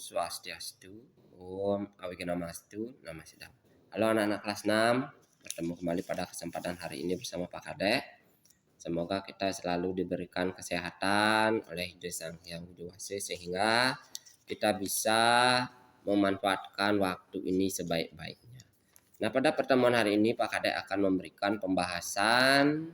Swastiastu, Om Awigenamastu, Nama Sidam. Halo anak-anak kelas 6, bertemu kembali pada kesempatan hari ini bersama Pak Kadek. Semoga kita selalu diberikan kesehatan oleh Sang Hyang Widi Wasi sehingga kita bisa memanfaatkan waktu ini sebaik-baiknya. Nah, pada pertemuan hari ini Pak Kadek akan memberikan pembahasan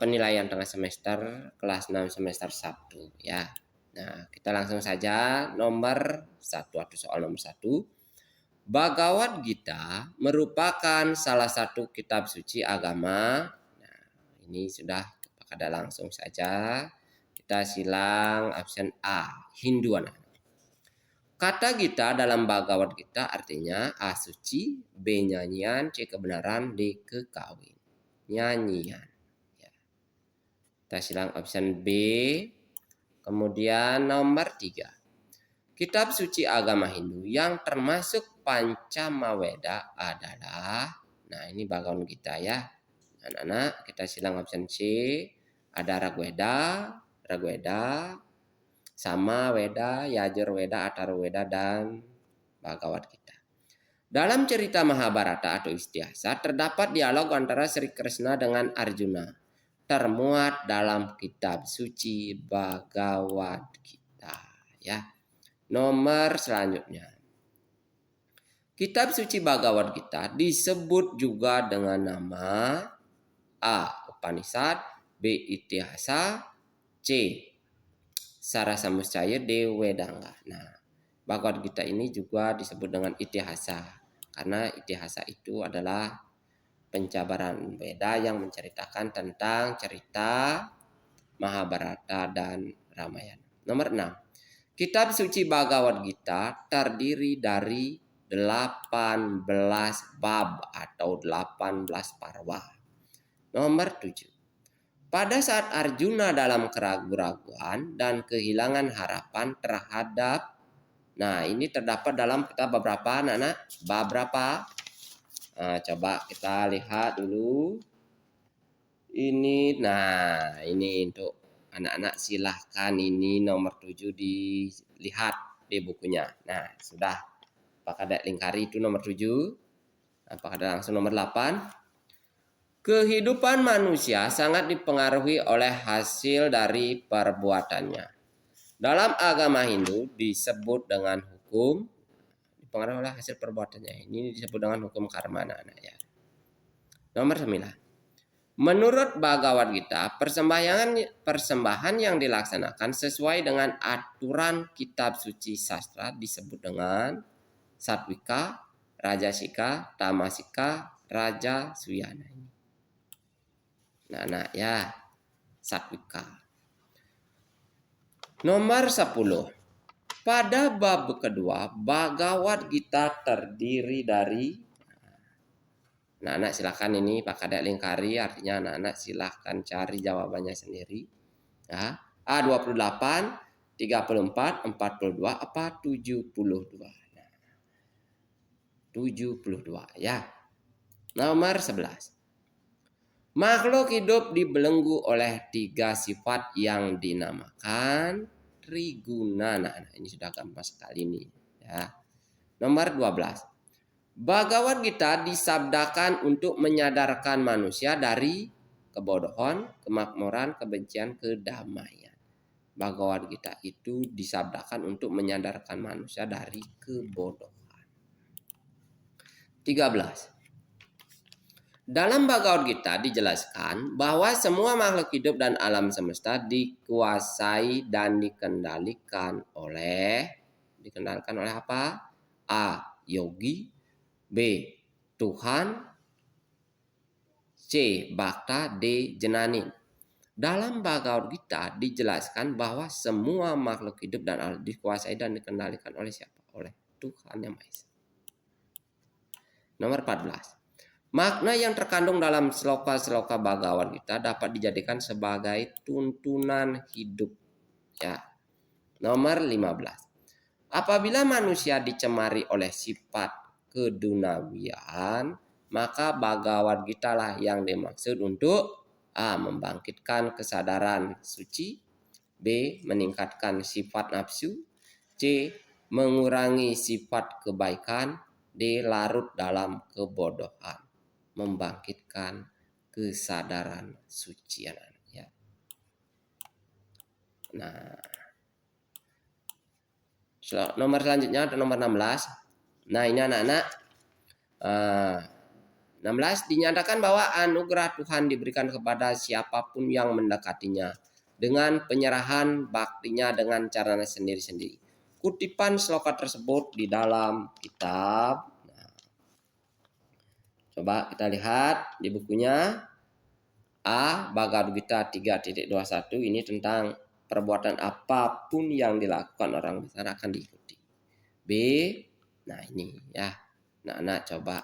penilaian tengah semester kelas 6 semester 1 ya. Nah, kita langsung saja nomor 1 atau soal nomor 1. Bhagavad Gita merupakan salah satu kitab suci agama. Nah, ini sudah pada langsung saja. Kita silang option A, Hinduan. Kata Gita dalam Bhagavad Gita artinya A suci, B nyanyian, C kebenaran, D kekawin. Nyanyian. Kita silang option B. Kemudian nomor 3. Kitab suci agama Hindu yang termasuk Pancamaweda adalah, nah ini Bhagavad Gita ya. Anak-anak kita silang option C. Ada Rigveda, Samaweda, Yajurveda, Atharvaveda, dan Bhagavad Gita. Dalam cerita Mahabharata atau Istiasa terdapat dialog antara Sri Krishna dengan Arjuna. Termuat dalam kitab suci Bhagavad Gita ya. Nomor selanjutnya. Kitab suci Bhagavad Gita disebut juga dengan nama A. Upanishad, B. Itihasa, C. Sarasamudaya, D. Vedanga. Nah, Bhagavad Gita ini juga disebut dengan Itihasa karena Itihasa itu adalah penjabaran Veda yang menceritakan tentang cerita Mahabharata dan Ramayana. Nomor 6. Kitab suci Bhagavad Gita terdiri dari 18 bab atau 18 parwa. Nomor 7. Pada saat Arjuna dalam keraguan dan kehilangan harapan terhadap, nah ini terdapat dalam kitab beberapa anak-anak, bab berapa? Nah, coba kita lihat dulu. Ini, nah ini untuk anak-anak silahkan ini nomor 7 dilihat di bukunya. Nah sudah Pak Kadek lingkari itu nomor 7. Nah, Pak Kadek langsung nomor 8. Kehidupan manusia sangat dipengaruhi oleh hasil dari perbuatannya. Dalam agama Hindu disebut dengan hukum dipengaruhi oleh hasil perbuatannya. Ini disebut dengan hukum karma anak-anak ya. Nomor 9. Menurut Bhagavad Gita, persembahan yang dilaksanakan sesuai dengan aturan kitab suci sastra disebut dengan Satwika, Rajasika, Tamasika, Rajasuyana. Nah ya, Satwika. Nomor 10. Pada bab kedua, Bhagavad Gita terdiri dari, nah anak silakan ini Pak Kadek lingkari, artinya anak-anak silakan cari jawabannya sendiri. Ya, A28, 34, 42, apa 72? Nah, 72 ya. Nomor 11. Makhluk hidup dibelenggu oleh 3 sifat yang dinamakan Triguna. Nah, ini sudah gampang sekali nih ya. Nomor 12. Bhagavad Gita disabdakan untuk menyadarkan manusia dari kebodohan, kemakmuran, kebencian, kedamaian. Bhagavad Gita itu disabdakan untuk menyadarkan manusia dari kebodohan. 13. Dalam Bhagavad Gita dijelaskan bahwa semua makhluk hidup dan alam semesta dikuasai dan dikendalikan oleh apa? A. Yogi, B. Tuhan, C. Bhakta, D. Janin. Dalam Bhagavad Gita dijelaskan bahwa semua makhluk hidup dan alam dikuasai dan dikendalikan oleh siapa? Oleh Tuhan Yang Maha Esa. Nomor 14. Makna yang terkandung dalam sloka-sloka Bhagavad Gita dapat dijadikan sebagai tuntunan hidup. Ya. Nomor 15. Apabila manusia dicemari oleh sifat keduniawian, maka Bhagavad Gita lah yang dimaksud untuk A. membangkitkan kesadaran suci, B. meningkatkan sifat nafsu, C. Mengurangi sifat kebaikan. D. Larut dalam kebodohan. Membangkitkan kesadaran suci anak-anak ya. Nah, nomor selanjutnya ada nomor 16. Nah, ini anak-anak 16 dinyatakan bahwa anugerah Tuhan diberikan kepada siapapun yang mendekatinya dengan penyerahan baktinya dengan caranya sendiri-sendiri. Kutipan sloka tersebut di dalam kitab. Nah, coba kita lihat di bukunya. A. Bhagavad Gita 3.21 ini tentang perbuatan apapun yang dilakukan orang besar akan diikuti. B. Nah ini ya. Nah coba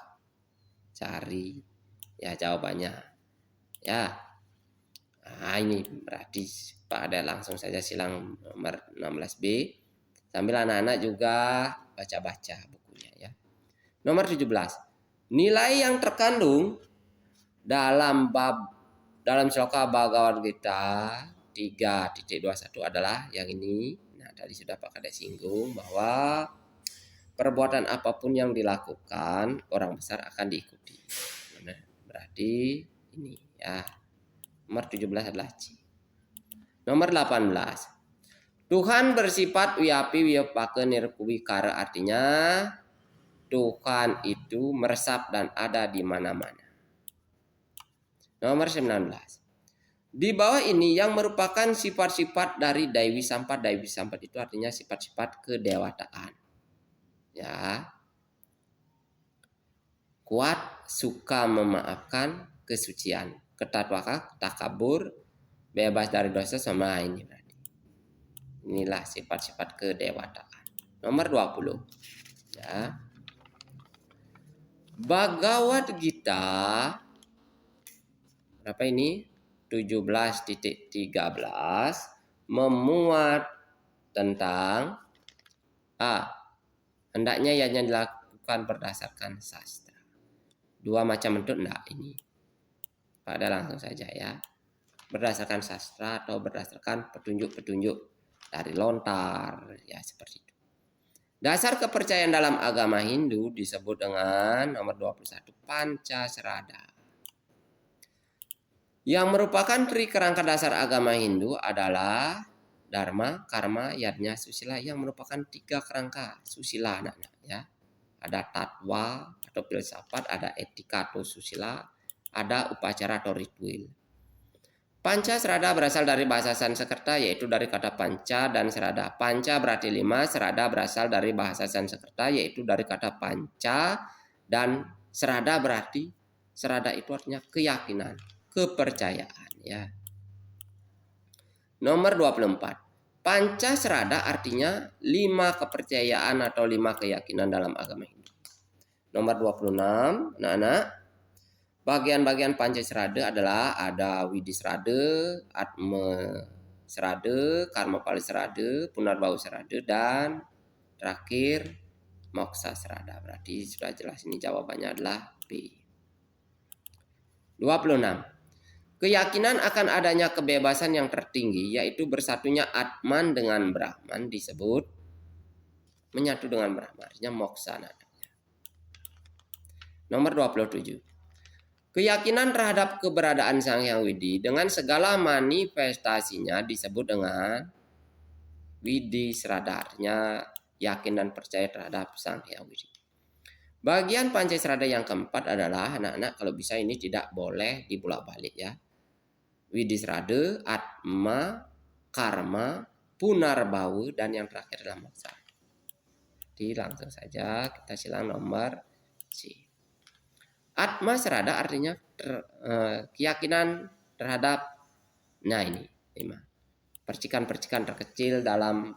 cari ya jawabannya. Ya. Nah ini berarti pada langsung saja silang nomor 16B. Sambil anak-anak juga baca-baca bukunya ya. Nomor 17. Nilai yang terkandung dalam sloka Bhagavad Gita 3.21 adalah yang ini. Nah, tadi sudah Pak Kadek singgung bahwa perbuatan apapun yang dilakukan orang besar akan diikuti. Nah, berarti ini ya. Nomor 17 adalah C. Nomor 18. Tuhan bersifat wiyapi wiyapake nirkuwikara, artinya Tuhan itu meresap dan ada di mana-mana. Nomor 19. Di bawah ini yang merupakan sifat-sifat dari Daiwi Sampat. Daiwi Sampat itu artinya sifat-sifat kedewataan. Ya. Kuat, suka memaafkan, kesucian, ketatwakan, takabur, bebas dari dosa, sama ini berarti. Inilah sifat-sifat kedewataan. Nomor 20. Ya. Bhagavad Gita berapa ini? 17.13 memuat tentang hendaknya yang dilakukan berdasarkan sastra. Dua macam bentuk enggak ini. Pada langsung saja ya. Berdasarkan sastra atau berdasarkan petunjuk-petunjuk dari lontar ya seperti itu. Dasar kepercayaan dalam agama Hindu disebut dengan nomor 21 Pancasrada. Yang merupakan tri kerangka dasar agama Hindu adalah Dharma, Karma, Yajna, Susila yang merupakan 3 kerangka susila anak-anak ya. Ada tatwa atau filsafat, ada etika atau susila, ada upacara atau ritual. Pancasrada berasal dari bahasa Sanskerta yaitu dari kata panca dan serada. Panca berarti 5, serada berasal dari bahasa Sanskerta yaitu dari kata panca dan serada berarti serada itu artinya keyakinan, kepercayaan ya. Nomor 24. Pancasrada artinya 5 kepercayaan atau 5 keyakinan dalam agama Hindu. Nomor 26, anak-anak. Bagian-bagian Pancasrada adalah ada Widisrada, Atma Serada, Karma Pali Serada, Punarbau Serada, dan terakhir Moksa Serada. Berarti sudah jelas ini jawabannya adalah B. 26. Keyakinan akan adanya kebebasan yang tertinggi yaitu bersatunya Atman dengan Brahman disebut menyatu dengan Brahman, artinya moksa namanya. Nomor 27. Keyakinan terhadap keberadaan Sang Hyang Widi dengan segala manifestasinya disebut dengan Widisrada, artinya yakin dan percaya terhadap Sang Hyang Widi. Bagian Pancasrada yang keempat adalah anak-anak kalau bisa ini tidak boleh dibulak-balik ya. Widisrada, Atma, Karma, Punarbau, dan yang terakhir adalah Moksa. Jadi langsung saja kita silang nomor C. Atma Serada artinya keyakinan terhadap, nah ini 5 percikan-percikan terkecil dalam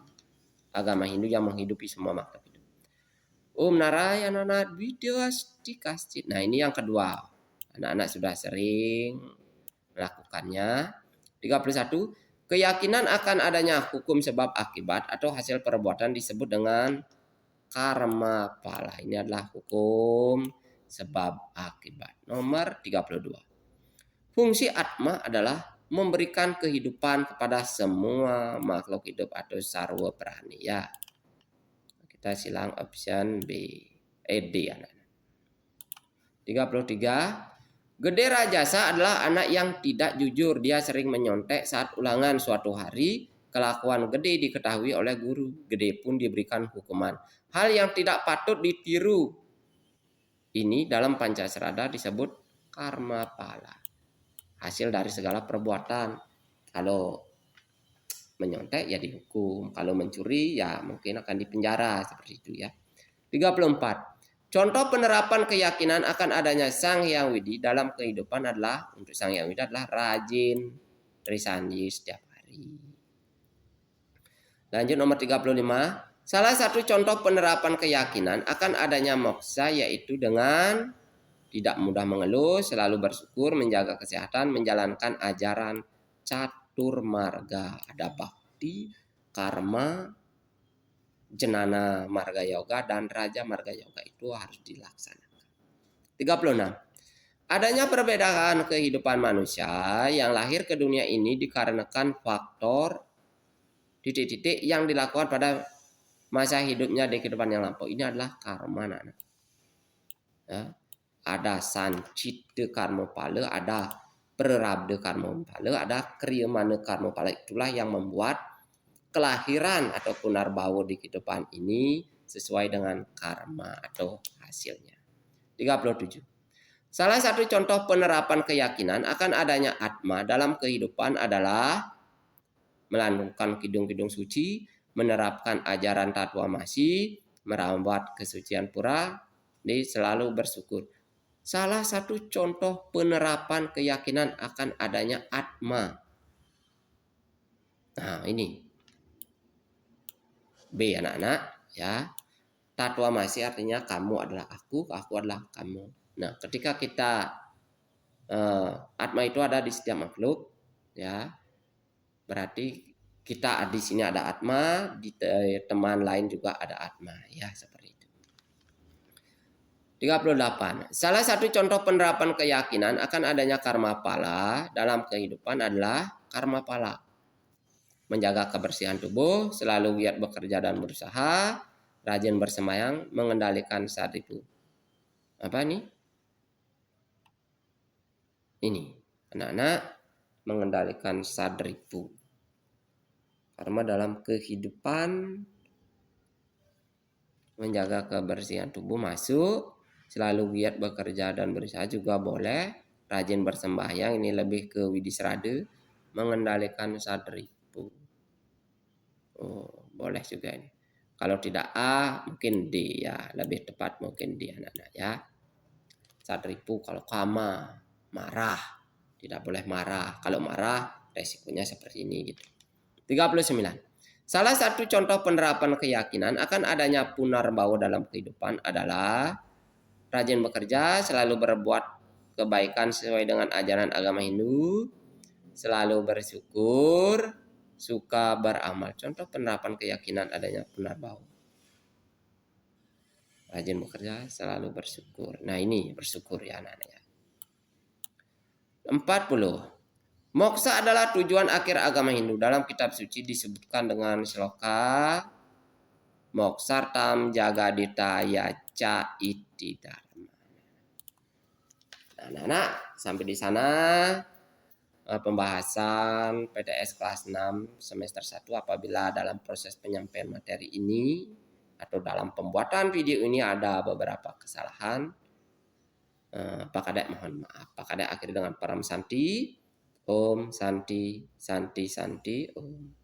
agama Hindu yang menghidupi semua makhluk hidup. Om Narayana Widya-asti Kastit. Nah ini yang kedua. Anak-anak sudah sering melakukannya. 31. Keyakinan akan adanya hukum sebab akibat atau hasil perbuatan disebut dengan karma pala. Ini adalah hukum sebab akibat. Nomor 32. Fungsi Atma adalah memberikan kehidupan kepada semua makhluk hidup atau sarwa prani ya. Kita silang option D anak-anak. 33. Gede Rajasa adalah anak yang tidak jujur. Dia sering menyontek saat ulangan. Suatu hari kelakuan Gede diketahui oleh guru. Gede pun diberikan hukuman. Hal yang tidak patut ditiru. Ini dalam Pancasrada disebut karma pala. Hasil dari segala perbuatan. Kalau menyontek ya dihukum, kalau mencuri ya mungkin akan dipenjara, seperti itu ya. 34. Contoh penerapan keyakinan akan adanya Sang Hyang Widi dalam kehidupan adalah, untuk Sang Hyang Widi adalah rajin trisandi setiap hari. Lanjut nomor 35. Salah satu contoh penerapan keyakinan akan adanya moksa yaitu dengan tidak mudah mengeluh, selalu bersyukur, menjaga kesehatan, menjalankan ajaran catur marga. Ada bakti, karma, jenana marga yoga, dan raja marga yoga itu harus dilaksanakan. 36. Adanya perbedaan kehidupan manusia yang lahir ke dunia ini dikarenakan faktor titik-titik yang dilakukan pada masa hidupnya di kehidupan yang lampau. Ini adalah karma, anak-anak. Ya. Ada sancita karma pala, ada prarabdha karma pala, ada kriyamana karma pala. Itulah yang membuat kelahiran atau punarbawa di kehidupan ini sesuai dengan karma atau hasilnya. 37. Salah satu contoh penerapan keyakinan akan adanya atma dalam kehidupan adalah melanggengkan kidung-kidung suci, menerapkan ajaran Tatwa Masi, merawat kesucian pura, selalu bersyukur. Salah satu contoh penerapan keyakinan akan adanya atma. Nah, ini B anak-anak ya. Tatwa Masi artinya kamu adalah aku adalah kamu. Nah, ketika kita atma itu ada di setiap makhluk ya. Berarti kita di sini ada atma, di teman lain juga ada atma ya, seperti itu. 38. Salah satu contoh penerapan keyakinan akan adanya karma pala dalam kehidupan adalah karma pala. Menjaga kebersihan tubuh, selalu giat bekerja dan berusaha, rajin bersemayam, mengendalikan sadripu. Apa nih? Ini, anak-anak, mengendalikan sadripu. Karma dalam kehidupan, menjaga kebersihan tubuh masuk, selalu giat bekerja dan berusaha juga boleh, rajin bersembahyang ini lebih ke Widisrada, mengendalikan sadripu. Boleh juga ini. Kalau tidak A mungkin D ya, lebih tepat mungkin D anak-anak ya. Sadripu kalau kama, marah, tidak boleh marah. Kalau marah resikonya seperti ini gitu. 39. Salah satu contoh penerapan keyakinan akan adanya punarbawa dalam kehidupan adalah rajin bekerja, selalu berbuat kebaikan sesuai dengan ajaran agama Hindu, selalu bersyukur, suka beramal. Contoh penerapan keyakinan adanya punarbawa. Rajin bekerja, selalu bersyukur. Nah, ini bersyukur ya anak-anak. 40. Moksa adalah tujuan akhir agama Hindu. Dalam kitab suci disebutkan dengan sloka Moksartam Jagadita Yaca Iti Dharma. Nah, anak-anak, sampai di sana pembahasan PTS kelas 6 semester 1. Apabila dalam proses penyampaian materi ini atau dalam pembuatan video ini ada beberapa kesalahan, Pak Kadek mohon maaf. Pak Kadek akhiri dengan param santi. Om Santi Santi Santi Om.